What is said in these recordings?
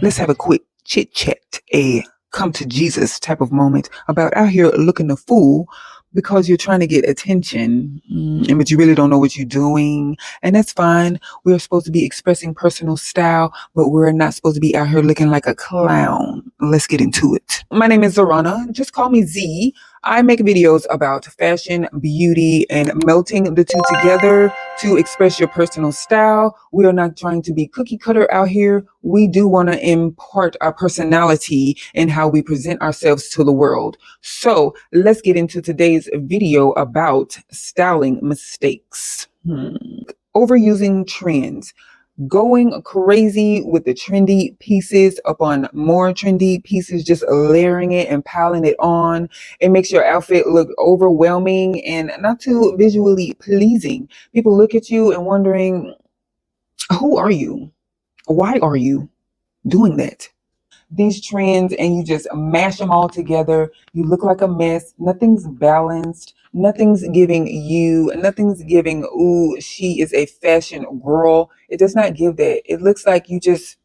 let's have a quick chit chat, a come to Jesus type of moment about out here looking a fool because you're trying to get attention, but you really don't know what you're doing. And that's fine. We're supposed to be expressing personal style, but we're not supposed to be out here looking like a clown. Let's get into it. My name is Zorana. Just call me Z. I make videos about fashion, beauty, and melting the two together to express your personal style. We are not trying to be cookie cutter out here. We do want to impart our personality in how we present ourselves to the world. So let's get into today's video about styling mistakes. Overusing trends. Going crazy with the trendy pieces upon more trendy pieces, just layering it and piling it on. It makes your outfit look overwhelming and not too visually pleasing. People look at you and wondering, who are you? Why are you doing that? These trends and you just mash them all together. You look like a mess. Nothing's balanced. Nothing's giving you, nothing's giving, ooh, she is a fashion girl. It does not give that. It looks like you just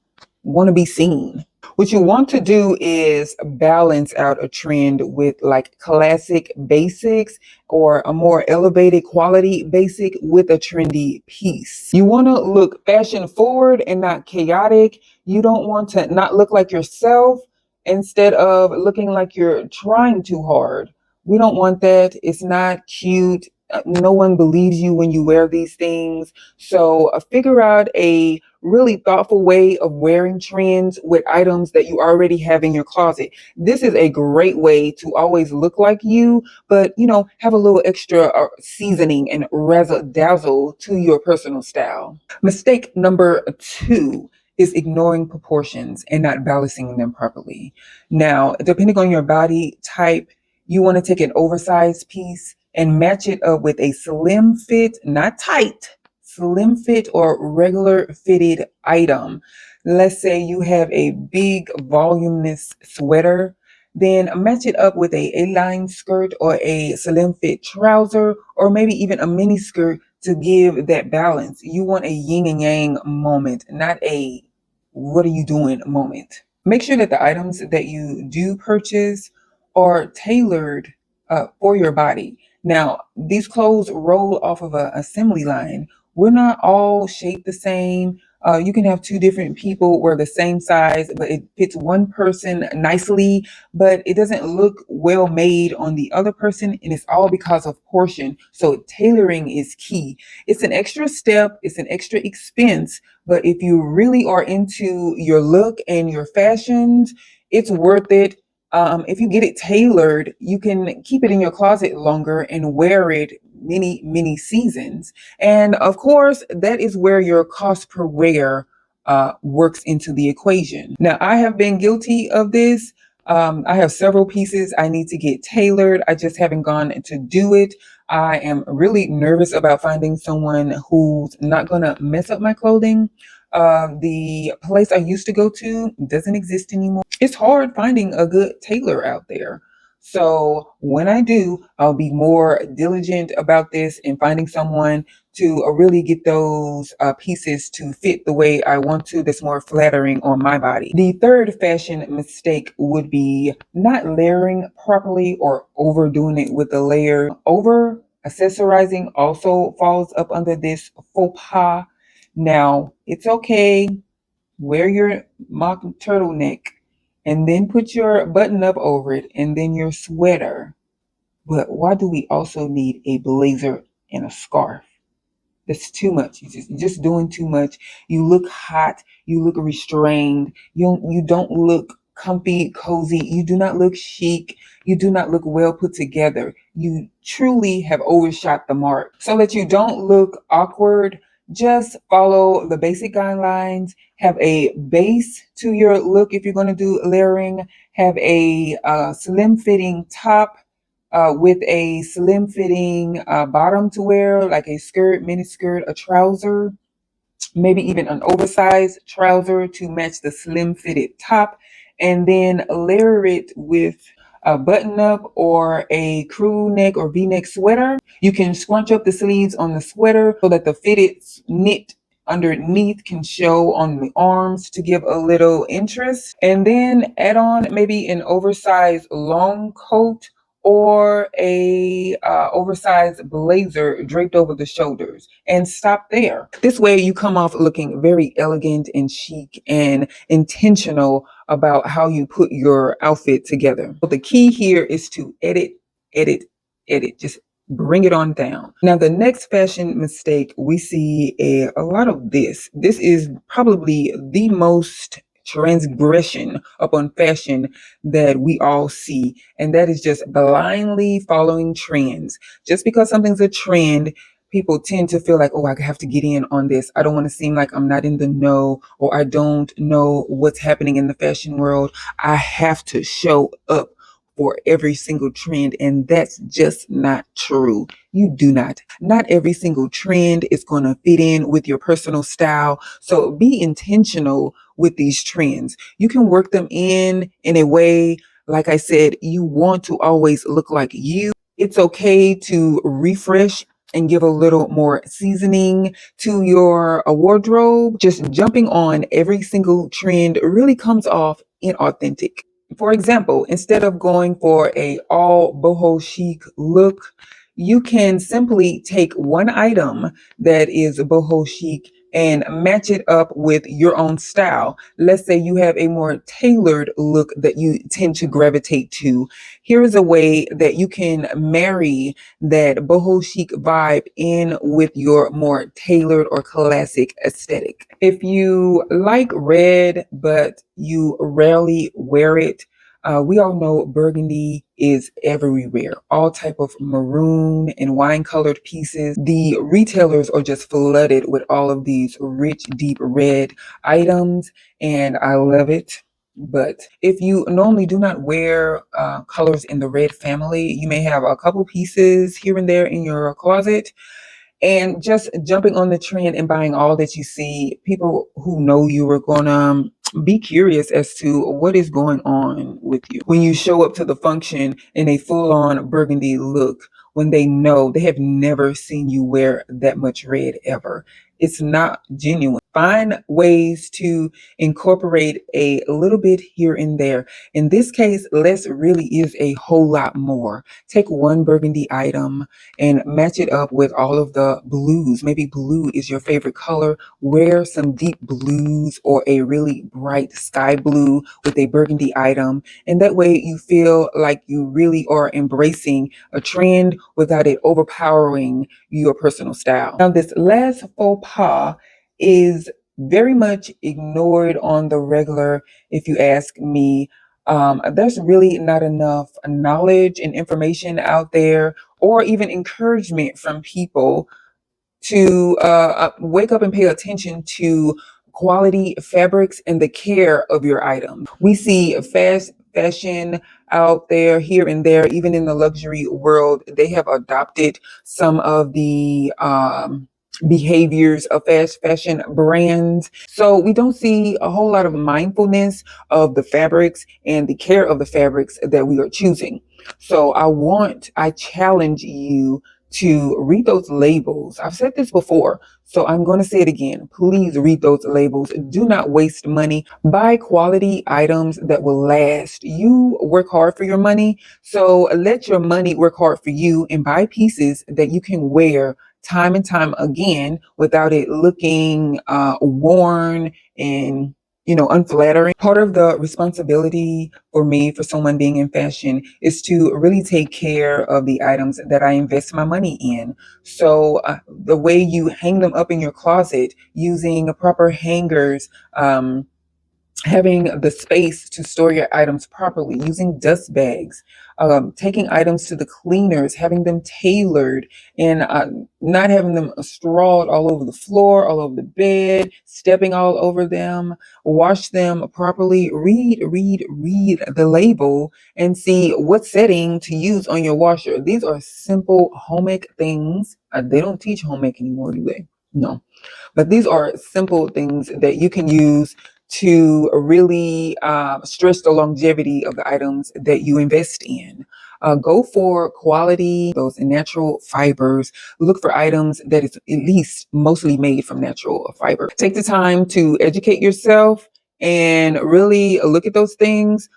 want to be seen. What you want to do is balance out a trend with like classic basics or a more elevated quality basic with a trendy piece. You want to look fashion forward and not chaotic. You don't want to not look like yourself instead of looking like you're trying too hard. We don't want that. It's not cute. No one believes you when you wear these things. So figure out a really thoughtful way of wearing trends with items that you already have in your closet. This is a great way to always look like you, but have a little extra seasoning and razzle dazzle to your personal style. Mistake number 2 is ignoring proportions and not balancing them properly. Now, depending on your body type, you want to take an oversized piece and match it up with a slim fit, not tight, slim fit or regular fitted item. Let's say you have a big voluminous sweater, then match it up with a A-line skirt or a slim fit trouser or maybe even a mini skirt to give that balance. You want a yin and yang moment, not a what are you doing moment. Make sure that the items that you do purchase are tailored for your body. Now, these clothes roll off of an assembly line. We're not all shaped the same. You can have two different people wear the same size, but it fits one person nicely, but it doesn't look well made on the other person, and it's all because of portion. So tailoring is key. It's an extra step, it's an extra expense, but if you really are into your look and your fashions, it's worth it. If you get it tailored, you can keep it in your closet longer and wear it many seasons. And of course, that is where your cost per wear works into the equation. Now, I have been guilty of this. I have several pieces I need to get tailored. I just haven't gone to do it. I am really nervous about finding someone who's not going to mess up my clothing. The place I used to go to doesn't exist anymore. It's hard finding a good tailor out there. So when I do, I'll be more diligent about this and finding someone to really get those pieces to fit the way I want to, that's more flattering on my body. The third fashion mistake would be not layering properly or overdoing it with the layer. Over accessorizing also falls up under this faux pas. Now, it's okay. Wear your mock turtleneck and then put your button up over it and then your sweater. But why do we also need a blazer and a scarf? That's too much. You're just doing too much. You look hot. You look restrained. You don't look comfy, cozy. You do not look chic. You do not look well put together. You truly have overshot the mark. So that you don't look awkward, just follow the basic guidelines. Have a base to your look if you're going to do layering. Have a slim fitting top with a slim fitting bottom to wear, like a skirt, mini skirt, a trouser, maybe even an oversized trouser to match the slim fitted top, and then layer it with a button up or a crew neck or v-neck sweater. You can scrunch up the sleeves on the sweater so that the fitted knit underneath can show on the arms to give a little interest. And then add on maybe an oversized long coat or a oversized blazer draped over the shoulders, and stop there. This way you come off looking very elegant and chic and intentional about how you put your outfit together. But the key here is to edit, edit, edit. Just bring it on down. Now, the next fashion mistake we see a lot of this. This is probably the most transgression upon fashion that we all see, and that is just blindly following trends. Just because something's a trend, people tend to feel like, oh, I have to get in on this. I don't want to seem like I'm not in the know, or I don't know what's happening in the fashion world. I have to show up for every single trend, and that's just not true. You do not. Not every single trend is going to fit in with your personal style. So be intentional with these trends. You can work them in a way, like I said, you want to always look like you. It's okay to refresh and give a little more seasoning to your wardrobe. Just jumping on every single trend really comes off inauthentic. For example, instead of going for a all boho chic look, you can simply take one item that is boho chic and match it up with your own style. Let's say you have a more tailored look that you tend to gravitate to. Here is a way that you can marry that boho chic vibe in with your more tailored or classic aesthetic. If you like red, but you rarely wear it, we all know burgundy is everywhere. All type of maroon and wine colored pieces. The retailers are just flooded with all of these rich, deep red items, and I love it. But if you normally do not wear colors in the red family, you may have a couple pieces here and there in your closet, and just jumping on the trend and buying all that you see. People who know you are gonna be curious as to what is going on with you when you show up to the function in a full-on burgundy look, when they know they have never seen you wear that much red ever. It's not genuine. Find ways to incorporate a little bit here and there. In this case, less really is a whole lot more. Take one burgundy item and match it up with all of the blues. Maybe blue is your favorite color. Wear some deep blues or a really bright sky blue with a burgundy item. And that way you feel like you really are embracing a trend without it overpowering your personal style. Now, this last faux pas is very much ignored on the regular, if you ask me. There's really not enough knowledge and information out there, or even encouragement from people to wake up and pay attention to quality fabrics and the care of your item. We see fast fashion out there here and there, even in the luxury world. They have adopted some of the behaviors of fast fashion brands. So we don't see a whole lot of mindfulness of the fabrics and the care of the fabrics that we are choosing. So I challenge you to read those labels. I've said this before, so I'm going to say it again. Please read those labels. Do not waste money. Buy quality items that will last. You work hard for your money, so let your money work hard for you, and buy pieces that you can wear time and time again without it looking worn and unflattering. Part of the responsibility for me, for someone being in fashion, is to really take care of the items that I invest my money in. So the way you hang them up in your closet, using proper hangers, having the space to store your items properly, using dust bags, taking items to the cleaners, having them tailored, and not having them strawed all over the floor, all over the bed, stepping all over them. Wash them properly. Read the label and see what setting to use on your washer. These are simple home ec things. They don't teach home ec anymore, do they? No. But these are simple things that you can use to really stretch the longevity of the items that you invest in. Go for quality, those natural fibers. Look for items that is at least mostly made from natural fiber. Take the time to educate yourself and really look at those things.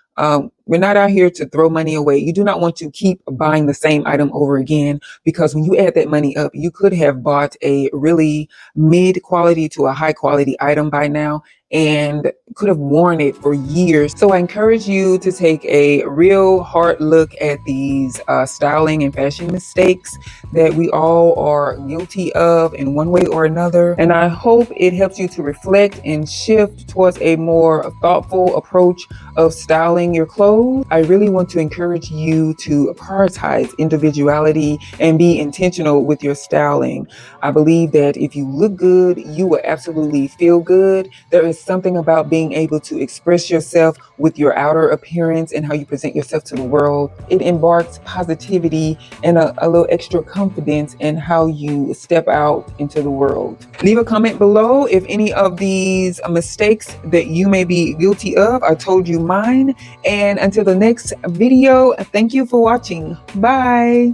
We're not out here to throw money away. You do not want to keep buying the same item over again, because when you add that money up, you could have bought a really mid quality to a high quality item by now and could have worn it for years. So I encourage you to take a real hard look at these styling and fashion mistakes that we all are guilty of in one way or another. And I hope it helps you to reflect and shift towards a more thoughtful approach of styling your clothes. I really want to encourage you to prioritize individuality and be intentional with your styling. I believe that if you look good, you will absolutely feel good. There is something about being able to express yourself with your outer appearance and how you present yourself to the world. It embarks positivity and a little extra confidence in how you step out into the world. Leave a comment below if any of these mistakes that you may be guilty of. I told you mine. And until the next video, thank you for watching. Bye.